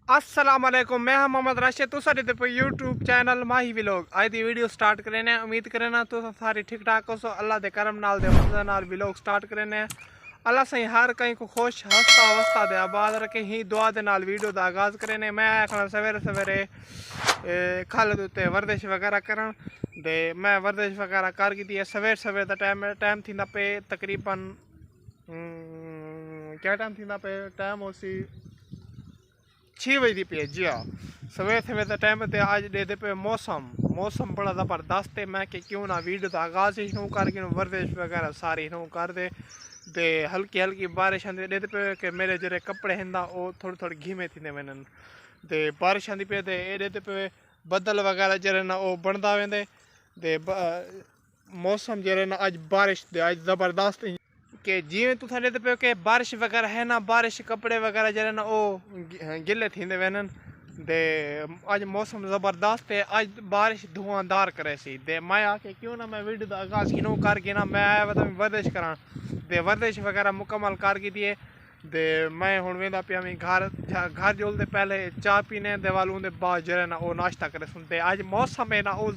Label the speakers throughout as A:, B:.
A: अस्सलामुअलैकुम, मैं हाँ मोहम्मद राशिद। तुस पे यूट्यूब चैनल माही व्लॉग आज दी वीडियो स्टार्ट करेने। उम्मीद करेना तुस सारी ठीक ठाक हो। अल्लाह दे करम नाल दे फजल नाल व्लॉग स्टार्ट करेने। अल्लाह सही हर कहीं को खुश हंसता वस्ता दे आबाद रखे ही दुआ दे नाल वीडियो का आगाज़ करेने। मैं आखना सवेरे सवेरे खल उत्ते वर्जिश वगैरह करन दे मैं वर्जिश वगैरह कर की सवेरे सवेरे का टाइम थींदा पे तकरीबन क्या टाइम थींदा पे टाइम हो सी 6 बजे दी पे जी हाँ। सवेरे सवेरे का टाइम ते आज दे पे मौसम बड़ा ज़बरदस्त है। मैं कि क्यों ना वीडियो का आगाज़ ही नू कर वर्जिश वगैरह सारी नू कर दे हल्की हल्की बारिश आंदी दे पे कि मेरे जरे कपड़े हिंदा वो थोड़ी थोड़ी घीमे थी वञनि ते बारिश आंदी पे ते एडे पे बदल वगैरह जरे ना वो बनदा वेंदे ते मौसम जरे ना अज बारिश दे अज ज़बरदस्त कि जिमें तुस ॾिसंदे पियो कि बारिश वगैरह है ना बारिश कपड़े वगैरह जरे ना वो गिले थींदे वञनि ते अज मौसम ज़बरदस्त है। अज बारिश धुआंधार करे सी ते मैं आके क्यों ना मैं वीडियो का आगाज़ क्यों कर के ना मैं आया तो वर्जिश करा ते वर्जिश वगैरह मुकम्मल कर की दिए ते मैं हुण वेंदा पिया घर जुलदे पहले चाह पीने दे वाल उंदे बाद जरे ना वो नाश्ता करे सुनते अज मौसम है ना वो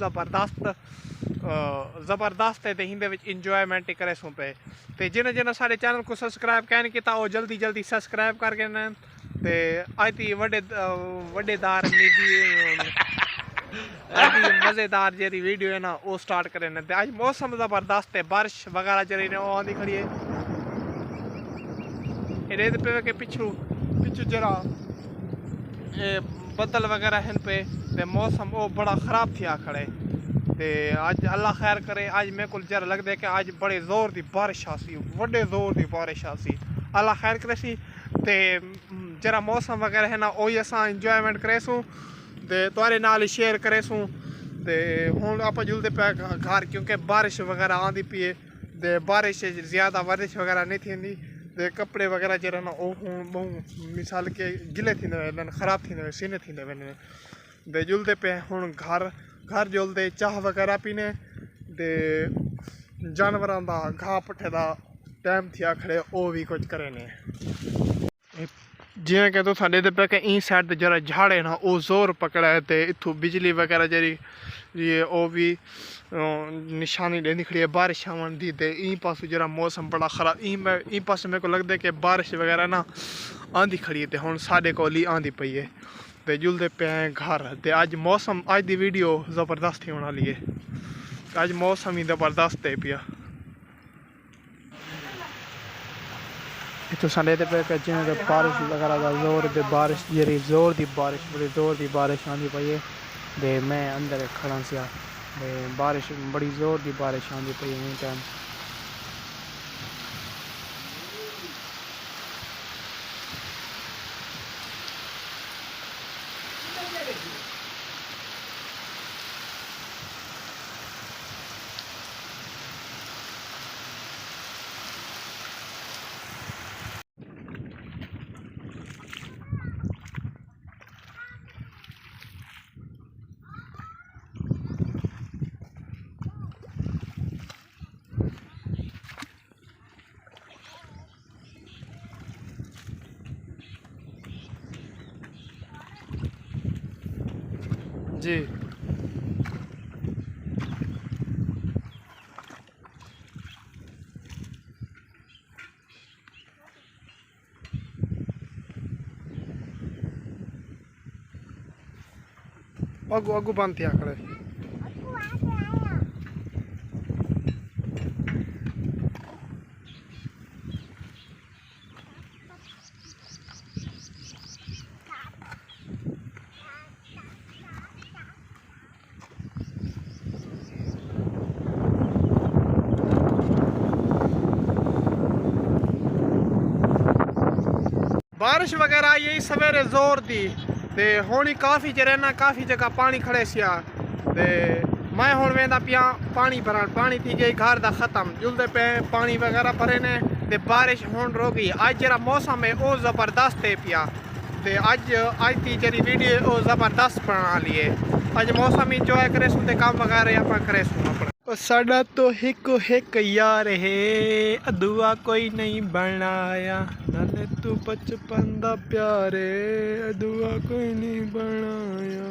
A: ज़बरदस्त है ते हिंदे विच इंजॉयमेंट करे सुन पे ते जिन्हें सारे चैनल को सब्सक्राइब कैन किया वो जल्दी जल्दी सब्सक्राइब करके न ते अज दी वड्डेदार मज़ेदार जी वीडियो है ना वो स्टार्ट करे न अज मौसम ज़बरदस्त है। बारिश वगैरह जरी ने वो आंदी खड़ी है रेत पे के पिछू जरा बदल वगैरह हैं पे ते मौसम वो बड़ा ख़राब थिया खड़े ते अज अल्लाह खैर करे। अज मेरे को जरा लगता है कि अज बड़े जोर की बारिश आसी बड़े जोर की बारिश आसी अल्लाह खैर करे सी ते जरा मौसम वगैरह है ना वो असा इंजॉयमेंट करेसूँ ते तुआरे नाल ही शेयर करेसूँ ते हुण आप जुलते पे घर क्योंकि बारिश वगैरह आंदी पी है ते बारिश ज़्यादा वर्जिश वगैरह नहीं थी ते कपड़े वगैरह जरा ना वो बहु मिसाल के गिले थी ख़राब थी सीने थी ते जुलते पे हुण घर जुलते चाह वगैरह पीने ते जानवरों का घाह पट्ठे का टाइम थिया खड़े वो भी कुछ करे ने जिमें कि तुस ॾिसंदे पे कि ई साइड जरा झाड़े ना वो जोर पकड़ा है ते इथों बिजली वगैरह जरी ये वो भी निशानी देनी खड़ी है बारिश आवन दी ते ई पास जरा मौसम बड़ा ख़राब ई पास मेरे को लगता है कि बारिश वगैरह ना आंदी खड़ी है ते हुण साढ़े कोल ही आंदी पई है ते जुलते पे हैं घर ते अज मौसम अज दी वीडियो ज़बरदस्त ही होने वाली है। अज मौसम ही ज़बरदस्त है पिया इतों संडे पे जिमें बारिश वगैरह का जोर दे बारिश जरी जोर दी बारिश बड़ी जोर दी बारिश आंदी पई है ते मैं अंदर खड़ा सिया ते बारिश बड़ी जोर दी बारिश आंदी पई है टाइम जी। अगू अगू बंद थिया खड़े बारिश वगैरह यही सवेरे जोर दी ते होनी काफ़ी जरे ना काफ़ी जगह पानी खड़े सिया ते मैं हुण वेंदा पिया पानी भरण पानी थी गई घर दा ख़त्म जुलदे पे पानी वगैरह भरे ने ते बारिश हुण रोकी अज जरा मौसम है वो ज़बरदस्त है पिया ते अज की जरी वीडियो वो ज़बरदस्त बनाने वाली है। अज मौसम इंजॉय करे सुन ते काम वगैरह आप करे सुन अपना साडा तो हिक यार है अदुआ कोई नहीं बनाया नाले तू बचपन दा प्यार है अदुआ कोई नहीं बनाया।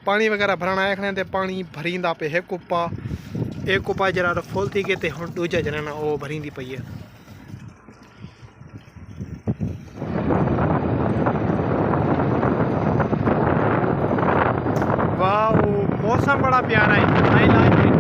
A: पानी वगैरह भरना है ते पानी भरींदा पे एक कुप्पा जरा फुल थी गए ते हुण दूजा जरा ना वो भरींदी पई है। वाह मौसम बड़ा प्यारा है। I like it.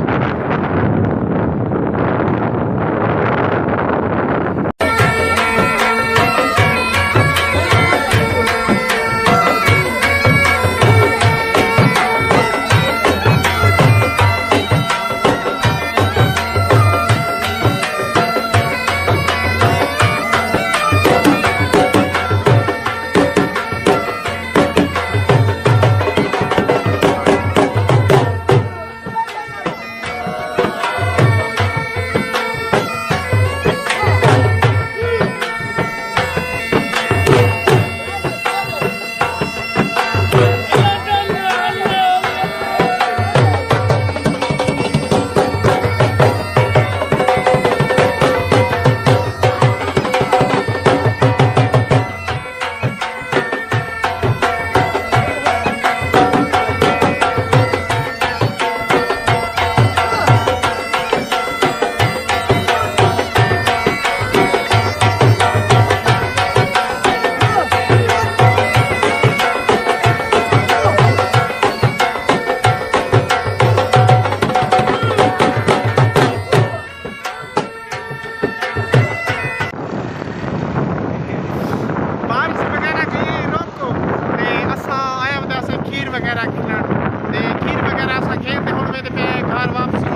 A: खीर वगैरह खिलाने ते खीर वगैरह असां खेलते हुण वेंदे पे घर वापसी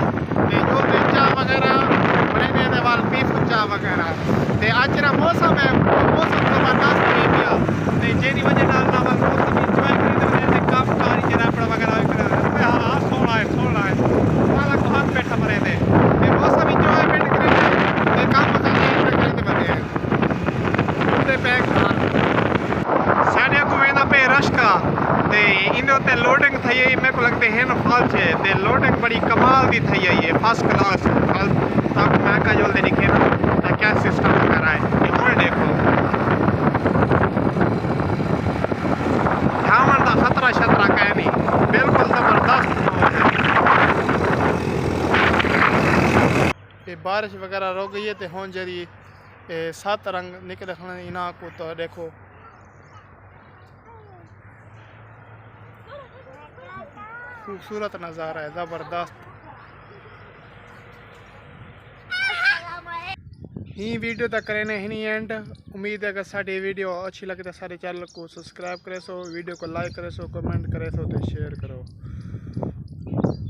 A: ते जो ते चाह वगैरह बने दे वाल पीस चाह वगैरह ते अज रा मौसम है मौसम जबरदस्त है गया ते जेदी वजह नाल ना मौसम एंजॉय करी ते काम कारी जरा अपना वगैरह करे हां सोना है वाला को हाथ बैठा मरे दे ते मौसम एंजॉयमेंट करे ते काम करते बने ते पैक साडे को वेंदा पे रश्का इनते लोडिंग थी है मेरे को लगते हैं ना फल से ते लोडिंग बड़ी कमाल की थी है ये फर्स्ट क्लास फल तब मैं का जो दिखे ना तो क्या सिस्टम वगैरह है ये देखो धावन का खतरा शतरा कह नहीं बिल्कुल जबरदस्त ये बारिश वगैरह रुक गई है तो हुन जरी 7 रंग निकले इना को तो देखो खूबसूरत नज़ारा है ज़बरदस्त। ही वीडियो तक करें ही एंड उम्मीद है अगर साड़ी वीडियो अच्छी लगे तो सारे चैनल को सब्सक्राइब करे सो वीडियो को लाइक करे सो कमेंट करे सो तो शेयर करो।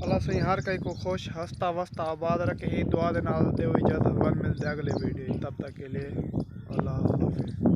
A: अल्लाह से हर कहीं को खुश हंसता वसता आबाद रखे ही दुआ दे नाल दे इजाज़त मिलते अगले वीडियो तब तक के लिए अल्लाह हाफ़िज़।